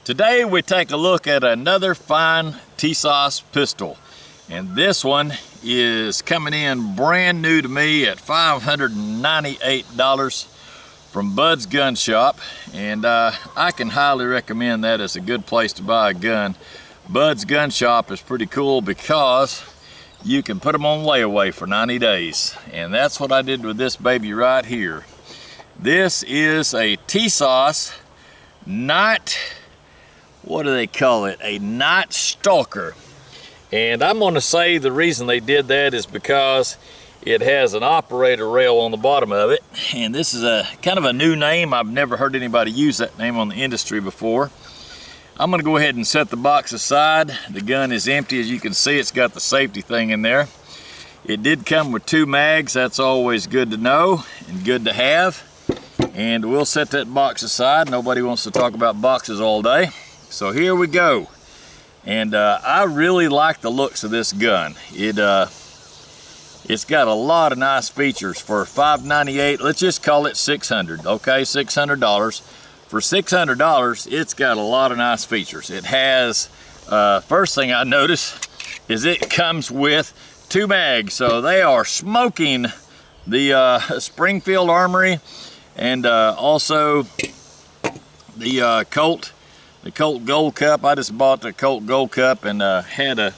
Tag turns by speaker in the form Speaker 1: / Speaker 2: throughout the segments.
Speaker 1: Today we take a look at another fine TISAS pistol, and this one is coming in brand new to me at $598 from Bud's Gun Shop, and I can highly recommend that as a good place to buy a gun. Bud's Gun Shop is pretty cool because you can put them on layaway for 90 days, and that's what I did with this baby right here. This is a TISAS Night, what do they call it? A Night Stalker. And I'm going to say the reason they did that is because it has an operator rail on the bottom of it. And this is a kind of a new name. I've never heard anybody use that name on the industry before. I'm going to go ahead and set the box aside. The gun is empty. As you can see, it's got the safety thing in there. It did come with 2 mags. That's always good to know and good to have. And we'll set that box aside. Nobody wants to talk about boxes all day. So here we go. And I really like the looks of this gun. It's got a lot of nice features for $598. Let's just call it $600. Okay, $600. For $600, it's got a lot of nice features. It has, first thing I notice is it comes with 2 mags. So they are smoking the Springfield Armory and also the Colt Gold Cup. I just bought the Colt Gold Cup and had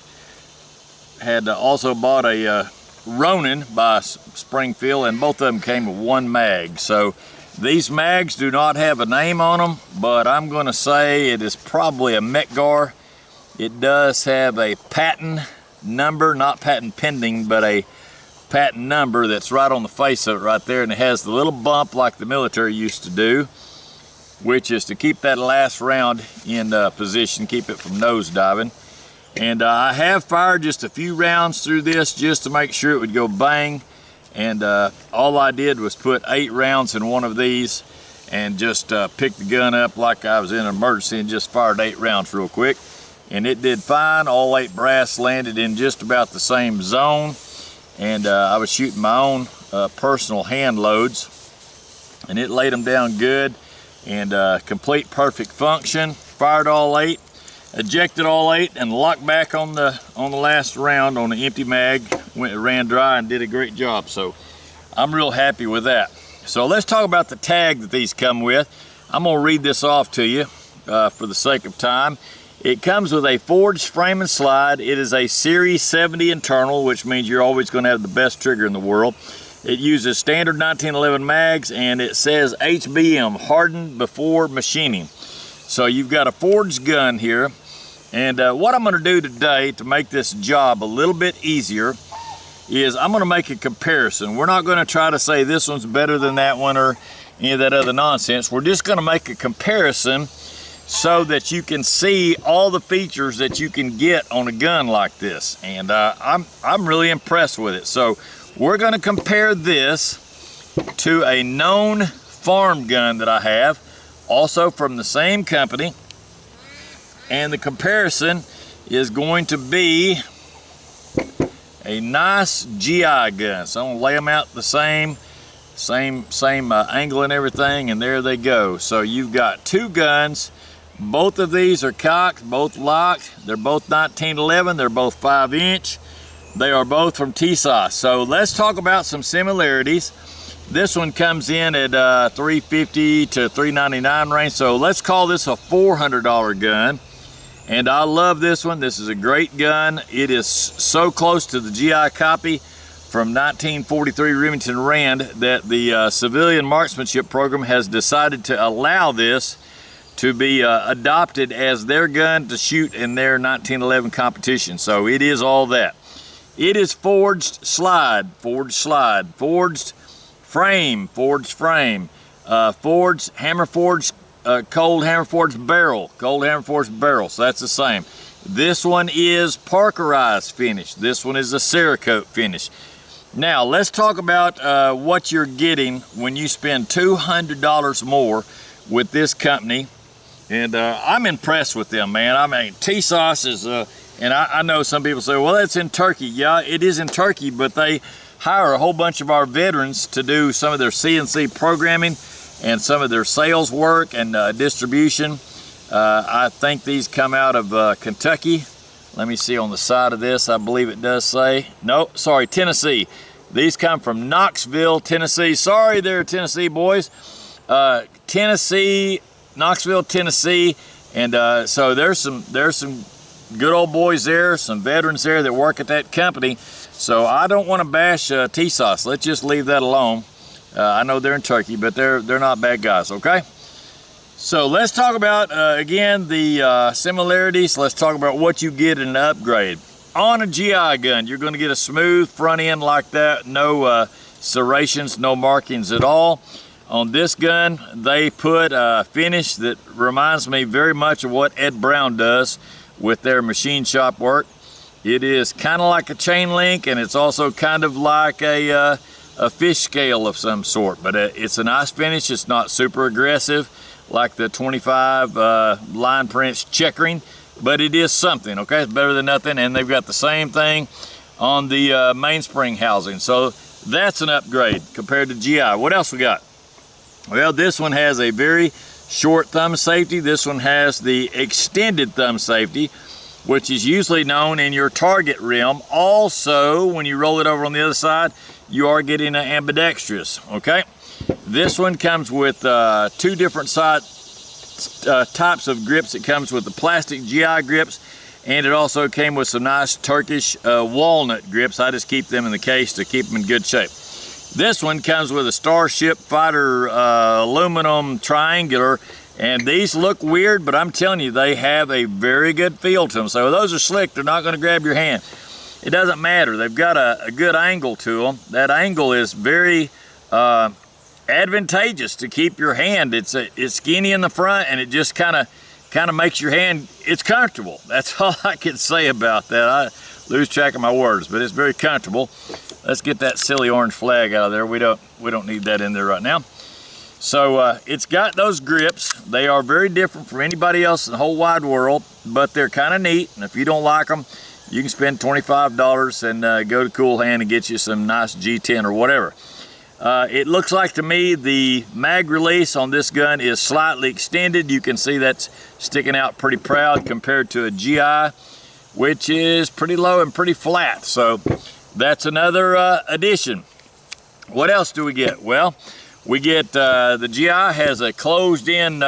Speaker 1: also bought a Ronin by Springfield, and both of them came with 1 mag. So these mags do not have a name on them, but I'm going to say it is probably a Metgar. It does have a patent number, not patent pending, but a patent number that's right on the face of it right there, and it has the little bump like the military used to do, which is to keep that last round in position, keep it from nose diving. And I have fired just a few rounds through this just to make sure it would go bang. And all I did was put 8 rounds in one of these and just picked the gun up like I was in an emergency and just fired 8 rounds real quick. And it did fine. All 8 brass landed in just about the same zone. And I was shooting my own personal hand loads, and it laid them down good. And complete perfect function. Fired all 8, ejected all 8, and locked back on the last round on the empty mag. Ran dry and did a great job. So I'm real happy with that. So let's talk about the tag that these come with. I'm gonna read this off to you for the sake of time. It comes with a forged frame and slide. It is a Series 70 internal, which means you're always going to have the best trigger in the world. It uses standard 1911 mags, and it says HBM, hardened before machining. So you've got a forged gun here. And what I'm going to do today to make this job a little bit easier is I'm going to make a comparison. We're not going to try to say this one's better than that one or any of that other nonsense. We're just going to make a comparison so that you can see all the features that you can get on a gun like this. And I'm really impressed with it. So we're going to compare this to a known farm gun that I have, also from the same company. And the comparison is going to be a nice GI gun. So I'm going to lay them out the same angle and everything, and there they go. So you've got 2 guns. Both of these are cocked, both locked. They're both 1911. They're both 5-inch. They are both from TISAS. So let's talk about some similarities. This one comes in at $350 to $399 range. So let's call this a $400 gun. And I love this one. This is a great gun. It is so close to the GI copy from 1943 Remington Rand that the Civilian Marksmanship Program has decided to allow this to be adopted as their gun to shoot in their 1911 competition. So it is all that. It is forged slide, forged frame, forged hammer forged, cold hammer forged barrel, so that's the same. This one is Parkerized finish. This one is a Cerakote finish. Now let's talk about what you're getting when you spend $200 more with this company. And I'm impressed with them, man. I mean, TISAS is, and I know some people say, well, it's in Turkey. Yeah, it is in Turkey, but they hire a whole bunch of our veterans to do some of their CNC programming and some of their sales work and distribution. I think these come out of Kentucky. Let me see on the side of this. I believe it does say, nope, sorry, Tennessee. These come from Knoxville, Tennessee. Sorry there, Tennessee boys. Tennessee, Knoxville, Tennessee. And so there's some good old boys there, some veterans there that work at that company. So I don't want to bash TISAS. Let's just leave that alone. I know they're in Turkey, but they're not bad guys, okay? So let's talk about, again, the similarities. Let's talk about what you get in an upgrade. On a GI gun, you're going to get a smooth front end like that. No serrations, no markings at all. On this gun, they put a finish that reminds me very much of what Ed Brown does with their machine shop work. It is kind of like a chain link, and it's also kind of like a fish scale of some sort, but it's a nice finish. It's not super aggressive like the 25 line prints checkering, but it is something, okay? It's better than nothing, and they've got the same thing on the mainspring housing. So that's an upgrade compared to GI. What else we got? Well, this one has a very short thumb safety. This one has the extended thumb safety, which is usually known in your target rim. Also, when you roll it over on the other side, you are getting an ambidextrous, okay? This one comes with two different types of grips. It comes with the plastic GI grips, and it also came with some nice Turkish walnut grips. I just keep them in the case to keep them in good shape. This one comes with a Starship Fighter aluminum triangular, and these look weird, but I'm telling you, they have a very good feel to them. So those are slick. They're not going to grab your hand. It doesn't matter. They've got a good angle to them. That angle is very advantageous to keep your hand. It's skinny in the front, and it just kind of makes your hand, it's comfortable. That's all I can say about that. I lose track of my words, but it's very comfortable. Let's get that silly orange flag out of there. We don't need that in there right now. So it's got those grips. They are very different from anybody else in the whole wide world, but they're kind of neat. And if you don't like them, you can spend $25 and go to Cool Hand and get you some nice G10 or whatever. It looks like to me the mag release on this gun is slightly extended. You can see that's sticking out pretty proud compared to a GI, which is pretty low and pretty flat. So that's another addition. What else do we get? Well, we get the GI has a closed-in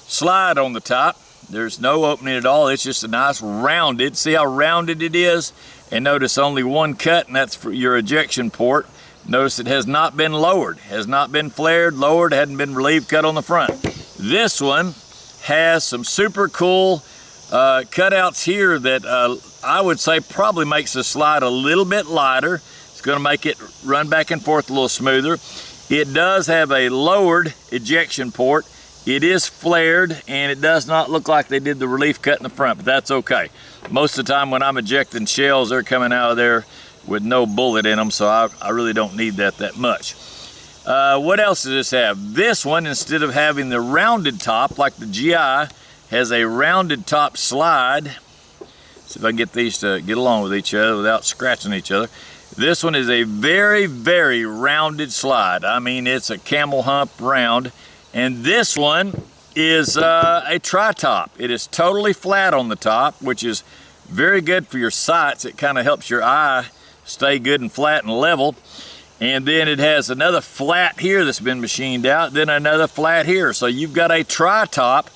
Speaker 1: slide on the top. There's no opening at all. It's just a nice rounded. See how rounded it is? And notice only one cut, and that's for your ejection port. Notice it has not been lowered, has not been flared, lowered, hadn't been relieved cut on the front. This one has some super cool cutouts here that I would say probably makes the slide a little bit lighter. It's going to make it run back and forth a little smoother. It does have a lowered ejection port. It is flared, and it does not look like they did the relief cut in the front, but that's okay. Most of the time when I'm ejecting shells, they're coming out of there with no bullet in them, so I really don't need that much. What else does this have? This one, instead of having the rounded top like the GI, has a rounded top slide. See if I can get these to get along with each other without scratching each other. This one is a very, very rounded slide. I mean, it's a camel hump round. And this one is a tri-top. It is totally flat on the top, which is very good for your sights. It kind of helps your eye stay good and flat and level. And then it has another flat here that's been machined out, then another flat here. So you've got a tri-top,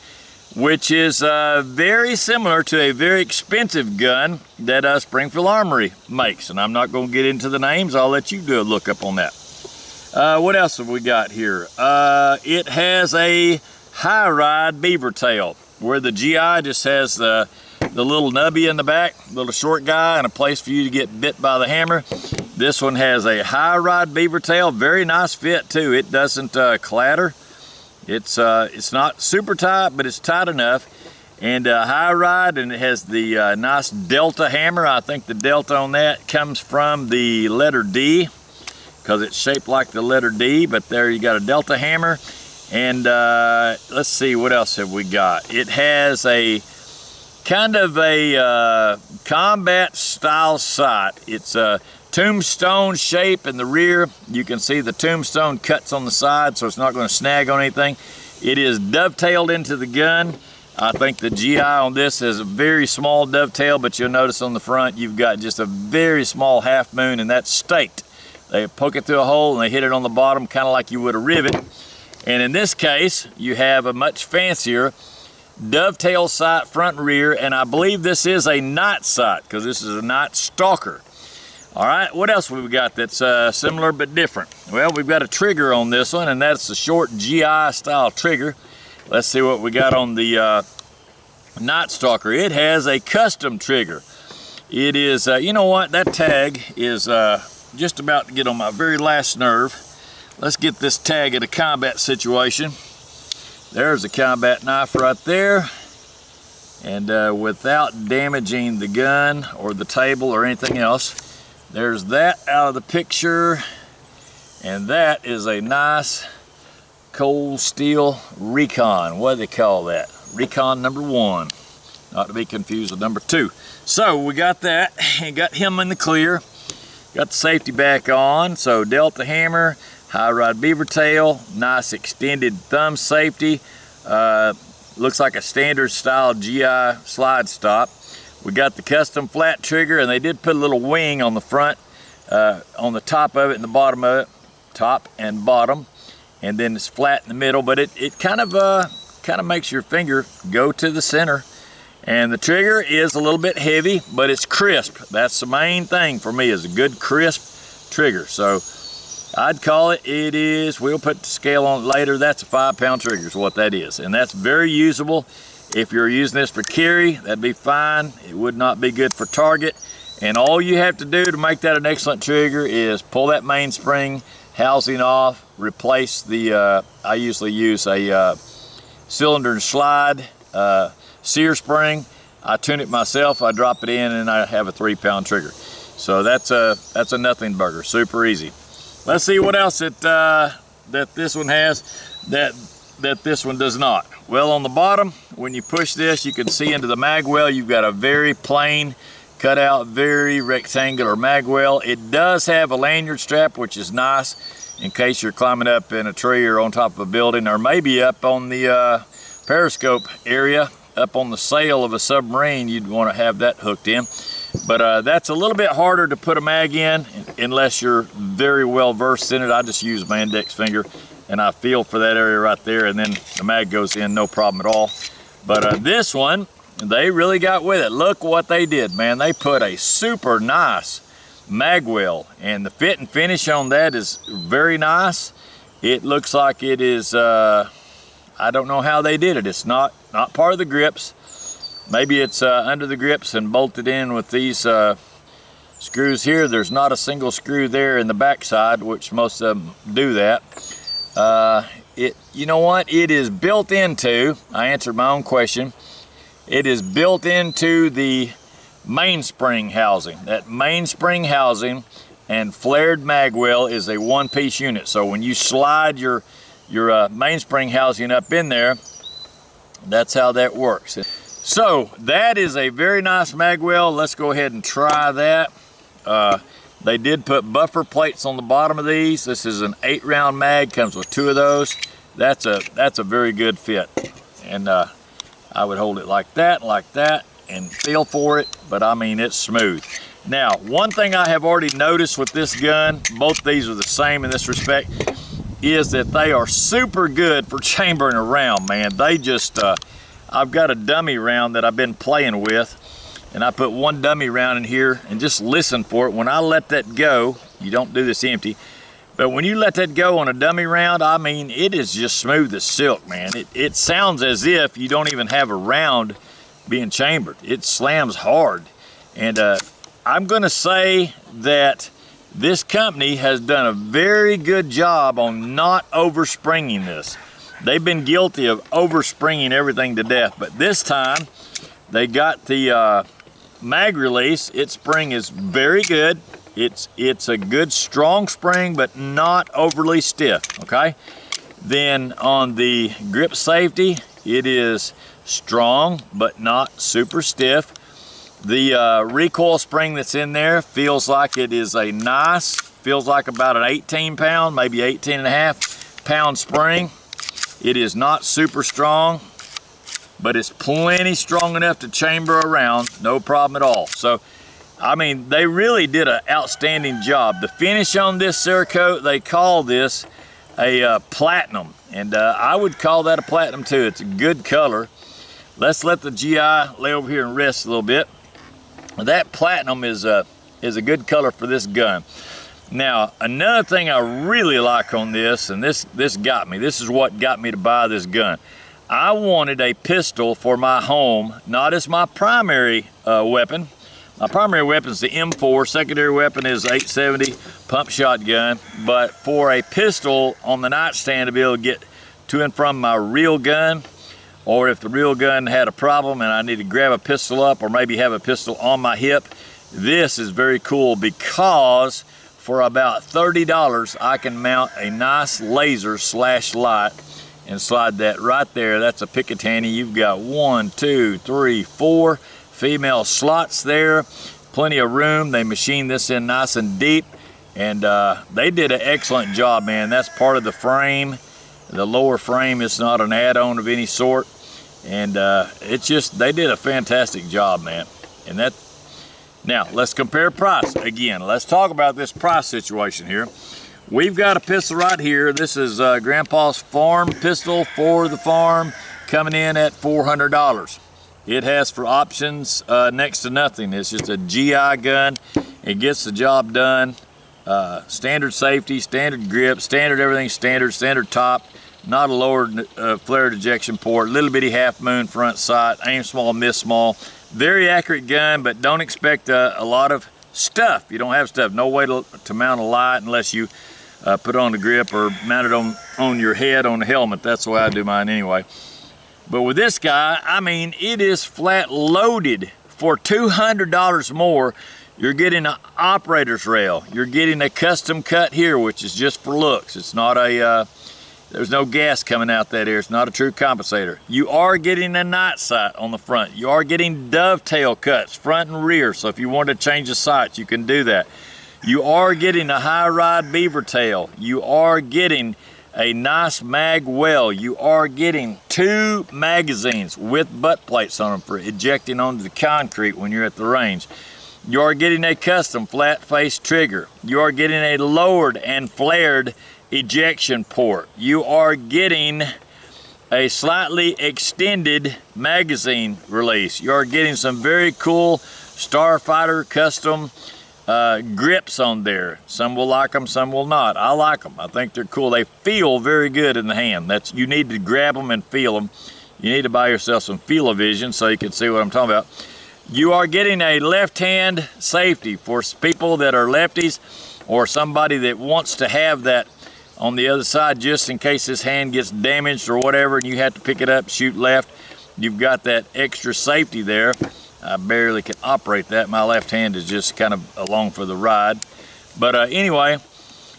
Speaker 1: which is very similar to a very expensive gun that Springfield Armory makes. And I'm not going to get into the names. I'll let you do a look up on that. What else have we got here? It has a high ride beaver tail, where the GI just has the little nubby in the back, little short guy, and a place for you to get bit by the hammer. This one has a high ride beaver tail, very nice fit too. It doesn't clatter. It's not super tight, but it's tight enough. And high ride, and it has the nice delta hammer. I think the delta on that comes from the letter D, because it's shaped like the letter D, but there you got a delta hammer. And let's see, what else have we got? It has a kind of a combat style sight. It's a tombstone shape in the rear. You can see the tombstone cuts on the side, so it's not going to snag on anything. It is dovetailed into the gun. I think the GI on this is a very small dovetail, but you'll notice on the front you've got just a very small half moon, and that's staked. They poke it through a hole and they hit it on the bottom kind of like you would a rivet. And in this case, you have a much fancier dovetail sight front and rear, and I believe this is a night sight because this is a Night Stalker. All right, what else have we got that's similar but different? Well, we've got a trigger on this one, and that's a short GI style trigger. Let's see what we got on the Night Stalker. It has a custom trigger. It is, you know what, that tag is just about to get on my very last nerve. Let's get this tag in a combat situation. There's a combat knife right there. And without damaging the gun or the table or anything else, there's that out of the picture. And that is a nice cold steel Recon. What do they call that? Recon number 1, not to be confused with number 2. So we got that and got him in the clear. Got the safety back on. So Delta hammer, high rod beaver tail, nice extended thumb safety. Looks like a standard style GI slide stop. We got the custom flat trigger, and they did put a little wing on the front, on the top of it and the bottom of it, top and bottom. And then it's flat in the middle, but it kind of makes your finger go to the center. And the trigger is a little bit heavy, but it's crisp. That's the main thing for me, is a good crisp trigger. So I'd call it, we'll put the scale on it later, that's a 5-pound trigger is what that is. And that's very usable. If you're using this for carry, that'd be fine. It would not be good for target. And all you have to do to make that an excellent trigger is pull that mainspring housing off, replace the, I usually use a cylinder and slide sear spring. I tune it myself, I drop it in, and I have a 3-pound trigger. So that's a nothing burger, super easy. Let's see what else that this one has that this one does not. Well, on the bottom, when you push this, you can see into the mag well. You've got a very plain, cut out, very rectangular mag well. It does have a lanyard strap, which is nice in case you're climbing up in a tree or on top of a building, or maybe up on the periscope area, up on the sail of a submarine. You'd want to have that hooked in. But that's a little bit harder to put a mag in unless you're very well versed in it. I just use my index finger and I feel for that area right there, and then the mag goes in, no problem at all. But this one, they really got with it. Look what they did, man. They put a super nice mag well, and the fit and finish on that is very nice. It looks like it is, I don't know how they did it. It's not part of the grips. Maybe it's under the grips and bolted in with these screws here. There's not a single screw there in the back side, which most of them do that. You know what? It is built into, I answered my own question, it is built into the mainspring housing. That mainspring housing and flared mag well is a one-piece unit. So when you slide your mainspring housing up in there, that's how that works. So that is a very nice mag well. Let's go ahead and try that. They did put buffer plates on the bottom of these. This is an 8-round mag, comes with 2 of those. That's a very good fit. And I would hold it like that, and feel for it, but I mean, it's smooth. Now, one thing I have already noticed with this gun, both these are the same in this respect, is that they are super good for chambering a round, man. They just, I've got a dummy round that I've been playing with, and I put one dummy round in here and just listen for it. When I let that go, you don't do this empty, but when you let that go on a dummy round, I mean, it is just smooth as silk, man. It sounds as if you don't even have a round being chambered. It slams hard. And I'm gonna say that this company has done a very good job on not overspringing this. They've been guilty of overspringing everything to death, but this time they got the mag release. Its spring is very good. It's a good strong spring, but not overly stiff, okay? Then on the grip safety, it is strong, but not super stiff. The recoil spring that's in there feels like it is a nice, feels like about an 18-pound, maybe 18.5-pound spring. It is not super strong, but it's plenty strong enough to chamber around, no problem at all. So, I mean, they really did an outstanding job. The finish on this Cerakote, they call this a platinum, and I would call that a platinum too. It's a good color. Let's let the GI lay over here and rest a little bit. That platinum is a good color for this gun. Now, another thing I really like on this, and this got me, this is what got me to buy this gun. I wanted a pistol for my home, not as my primary weapon. My primary weapon is the M4, secondary weapon is 870 pump shotgun, but for a pistol on the nightstand to be able to get to and from my real gun, or if the real gun had a problem and I need to grab a pistol up or maybe have a pistol on my hip, this is very cool because for about $30 I can mount a nice laser slash light and slide that right there. That's a Picatinny. You've got 1, 2, 3, 4 female slots there, plenty of room. They machined this in nice and deep, and they did an excellent job, man. That's part of the frame. The lower frame is not an add-on of any sort, and it's just, they did a fantastic job, man. And that, now let's compare price again. Let's talk about this price situation here. We've got a pistol right here. This is Grandpa's farm pistol for the farm, coming in at $400. It has for options next to nothing. It's just a GI gun. It gets the job done. Standard safety, standard grip, standard everything, standard top. Not a lowered flared ejection port. Little bitty half moon front sight. Aim small, miss small. Very accurate gun, but don't expect a lot of stuff. You don't have stuff. No way to mount a light unless you put on the grip or mount it on your head on the helmet. That's the way I do mine anyway. But with this guy, I mean, it is flat loaded. For $200 more, you're getting an operator's rail. You're getting a custom cut here, which is just for looks. It's not a, there's no gas coming out that air. It's not a true compensator. You are getting a night sight on the front. You are getting dovetail cuts, front and rear. So if you want to change the sights, you can do that. You are getting a high ride beaver tail. You are getting a nice mag well. You are getting 2 magazines with butt plates on them for ejecting onto the concrete when you're at the range. You are getting a custom flat face trigger. You are getting a lowered and flared ejection port. You are getting a slightly extended magazine release. You are getting some very cool Starfighter custom grips on there. Some will like them, some will not. I like them. I think they're cool. They feel very good in the hand. That's, you need to grab them and feel them. You need to buy yourself some feel-o-vision so you can see what I'm talking about. You are getting a left-hand safety for people that are lefties or somebody that wants to have that on the other side just in case his hand gets damaged or whatever and you have to pick it up, shoot left. You've got that extra safety there. I barely can operate that. My left hand is just kind of along for the ride. But anyway,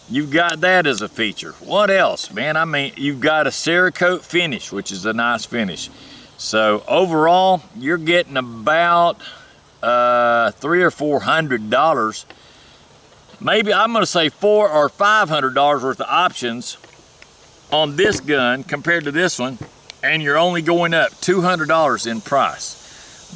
Speaker 1: you've got that as a feature. What else, man? I mean, you've got a Cerakote finish, which is a nice finish. So overall, you're getting about $300 or $400. Maybe I'm going to say $400 or $500 worth of options on this gun compared to this one, and you're only going up $200 in price.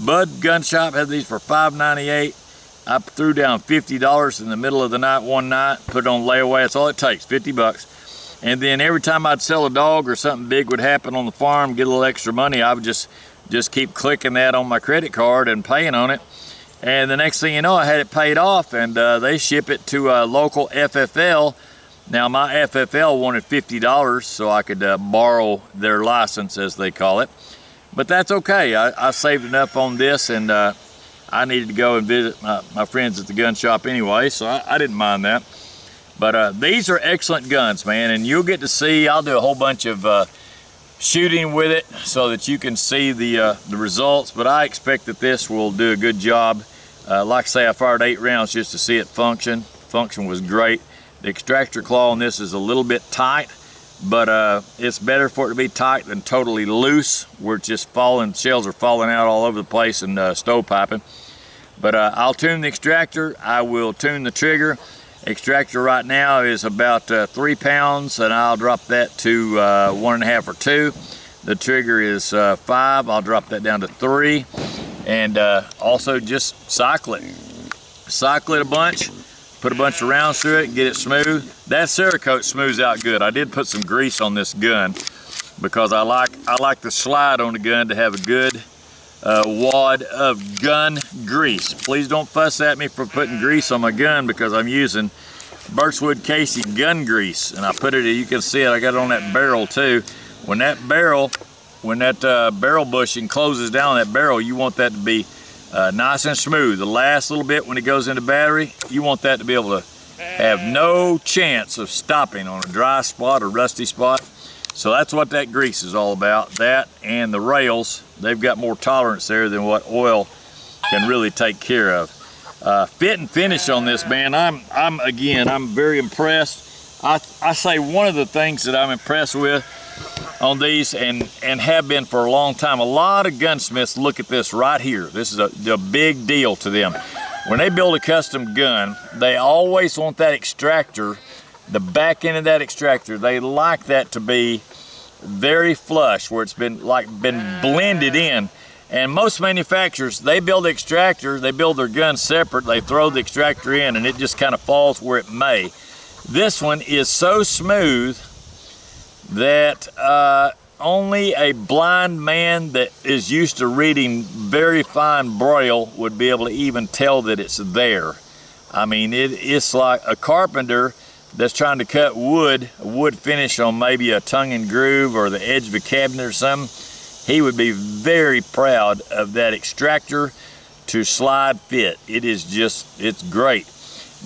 Speaker 1: Bud Gun Shop had these for $5.98. I threw down $50 in the middle of the night one night, put it on layaway. That's all it takes, 50 bucks. And then every time I'd sell a dog or something big would happen on the farm, get a little extra money, I would just keep clicking that on my credit card and paying on it. And the next thing you know, I had it paid off, and they ship it to a local FFL. Now my FFL wanted $50 so I could borrow their license, as they call it. But that's okay. I saved enough on this, and I needed to go and visit my friends at the gun shop anyway, so I didn't mind that. But these are excellent guns, man, and you'll get to see, I'll do a whole bunch of shooting with it so that you can see the results, but I expect that this will do a good job. Like I say, I fired 8 rounds just to see it function. Function was great. The extractor claw on this is a little bit tight, but it's better for it to be tight than totally loose, where it's just falling, shells are falling out all over the place and stovepiping. But I'll tune the extractor, I will tune the trigger. Extractor right now is about 3 pounds, and I'll drop that to 1.5 or 2. The trigger is 5. I'll drop that down to 3. And also just cycle it. Cycle it a bunch. Put a bunch of rounds through it and get it smooth. That Cerakote smooths out good. I did put some grease on this gun because I like the slide on the gun to have a good wad of gun grease. Please don't fuss at me for putting grease on my gun because I'm using Birchwood Casey gun grease, and I put it, you can see it, I got it on that barrel too. When that barrel bushing closes down that barrel, you want that to be nice and smooth. The last little bit when it goes into battery, you want that to be able to have no chance of stopping on a dry spot or rusty spot. So that's what that grease is all about. That and the rails, they've got more tolerance there than what oil can really take care of. Fit and finish on this, man, I'm very impressed. I say one of the things that I'm impressed with on these and have been for a long time, a lot of gunsmiths look at this right here. This is a big deal to them. When they build a custom gun, they always want that extractor, the back end of that extractor, they like that to be very flush, where it's been blended in. And most manufacturers, they build the extractor, they build their gun separate, they throw the extractor in and it just kind of falls where it may. This one is so smooth that only a blind man that is used to reading very fine braille would be able to even tell that it's there. I mean, it's like a carpenter that's trying to cut wood, a wood finish on maybe a tongue and groove or the edge of a cabinet or something. He would be very proud of that extractor to slide fit. It's great.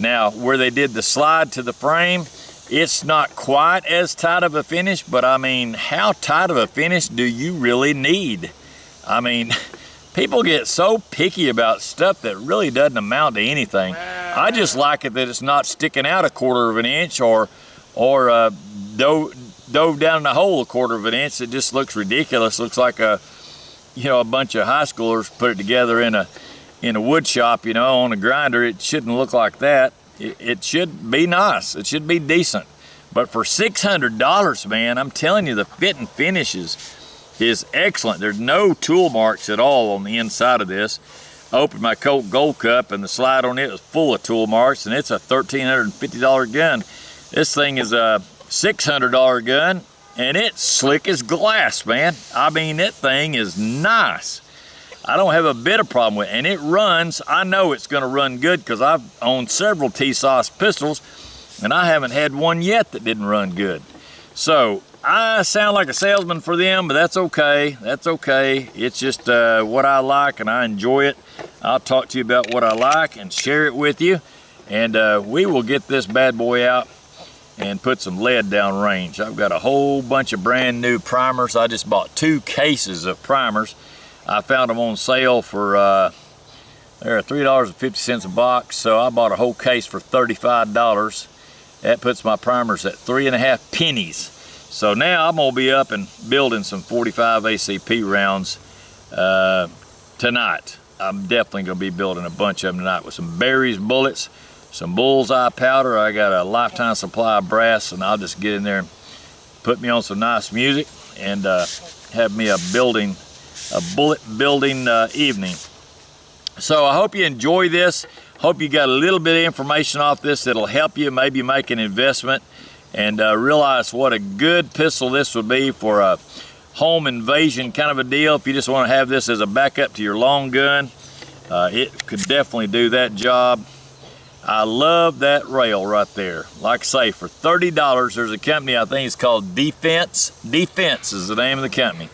Speaker 1: Now, where they did the slide to the frame, it's not quite as tight of a finish, but I mean, how tight of a finish do you really need? I mean, people get so picky about stuff that really doesn't amount to anything. I just like it that it's not sticking out 1/4 of an inch or dove down in the hole 1/4 of an inch. It just looks ridiculous. Looks like a bunch of high schoolers put it together in a wood shop, on a grinder. It shouldn't look like that. It should be nice. It should be decent. But for $600, man, I'm telling you, the fit and finish is excellent. There's no tool marks at all on the inside of this. I opened my Colt Gold Cup and the slide on it was full of tool marks, and it's a $1,350 gun. This thing is a $600 gun, and it's slick as glass, man. I mean, that thing is nice. I don't have a bit of problem with it, and it runs. I know it's going to run good because I've owned several TISAS pistols, and I haven't had one yet that didn't run good. So I sound like a salesman for them, but that's okay. That's okay. It's just what I like, and I enjoy it. I'll talk to you about what I like and share it with you, and we will get this bad boy out and put some lead down range. I've got a whole bunch of brand new primers. I just bought 2 cases of primers. I found them on sale for they're $3.50 a box, so I bought a whole case for $35. That puts my primers at 3.5 pennies. So now I'm gonna be up and building some 45 ACP rounds tonight. I'm definitely gonna be building a bunch of them tonight with some berries bullets, some bullseye powder. I got a lifetime supply of brass, and I'll just get in there and put me on some nice music and have me a bullet building evening. So I hope you enjoy this. Hope you got a little bit of information off this that'll help you maybe make an investment and realize what a good pistol this would be for a home invasion kind of a deal. If you just want to have this as a backup to your long gun, it could definitely do that job. I love that rail right there. Like I say, for $30, there's a company, I think it's called Defense. Defense is the name of the company.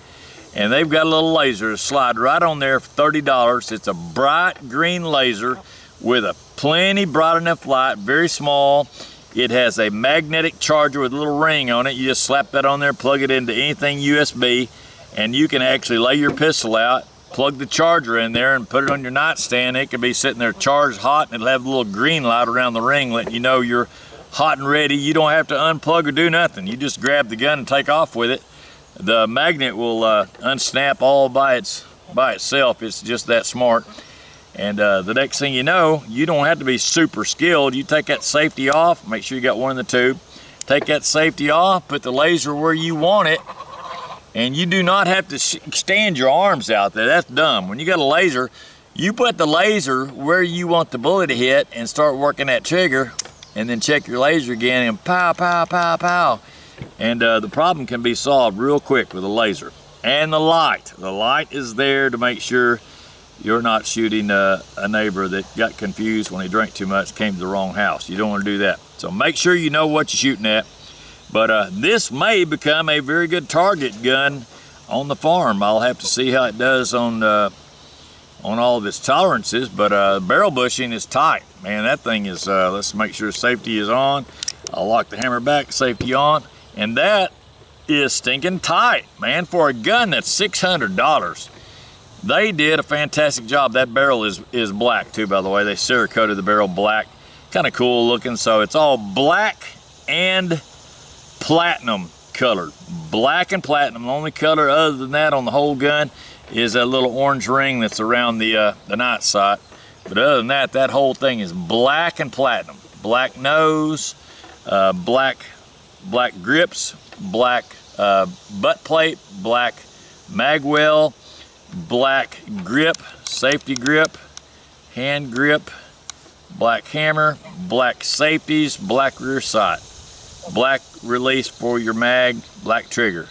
Speaker 1: And they've got a little laser to slide right on there for $30. It's a bright green laser with a plenty bright enough light, very small. It has a magnetic charger with a little ring on it. You just slap that on there, plug it into anything USB, and you can actually lay your pistol out, plug the charger in there, and put it on your nightstand. It can be sitting there charged hot, and it'll have a little green light around the ring letting you know you're hot and ready. You don't have to unplug or do nothing. You just grab the gun and take off with it. The magnet will unsnap all by itself. It's just that smart. And the next thing you know, you don't have to be super skilled. You take that safety off, make sure you got one in the tube. Take that safety off, put the laser where you want it, And you do not have to extend your arms out there. That's dumb. When you got a laser, you put the laser where you want the bullet to hit and start working that trigger, and then check your laser again and pow, pow, pow, pow. And the problem can be solved real quick with a laser. And the light. The light is there to make sure you're not shooting a neighbor that got confused when he drank too much, came to the wrong house. You don't want to do that. So make sure you know what you're shooting at. But this may become a very good target gun on the farm. I'll have to see how it does on all of its tolerances, but barrel bushing is tight. Man, that thing is, let's make sure safety is on. I'll lock the hammer back, safety on, and that is stinking tight, man, for a gun that's $600. They did a fantastic job. That barrel is black too, by the way. They cerakoted the barrel black. Kind of cool looking. So it's all black and platinum colored. Black and platinum. The only color other than that on the whole gun is that little orange ring that's around the night sight. But other than that, that whole thing is black and platinum. Black nose, black grips, black butt plate, black magwell, black grip, safety grip, hand grip, black hammer, black safeties, black rear sight, black release for your mag, black trigger,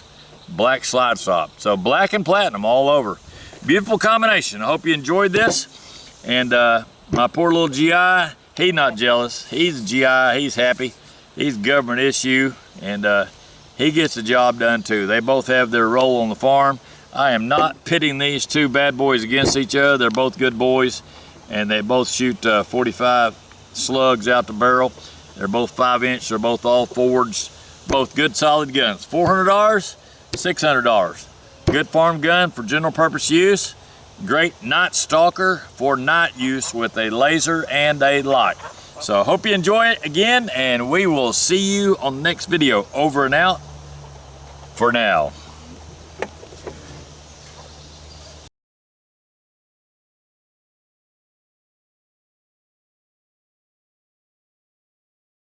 Speaker 1: black slide stop. So black and platinum all over. Beautiful combination. I hope you enjoyed this. And my poor little GI, he's not jealous. He's a GI, he's happy. He's government issue, and he gets the job done too. They both have their role on the farm. I am not pitting these two bad boys against each other. They're both good boys, and they both shoot 45 slugs out the barrel. They're both 5-inch. They're both all Fords. Both good solid guns. $400, $600. Good farm gun for general purpose use. Great night stalker for night use with a laser and a light. So I hope you enjoy it again, and we will see you on the next video. Over and out for now.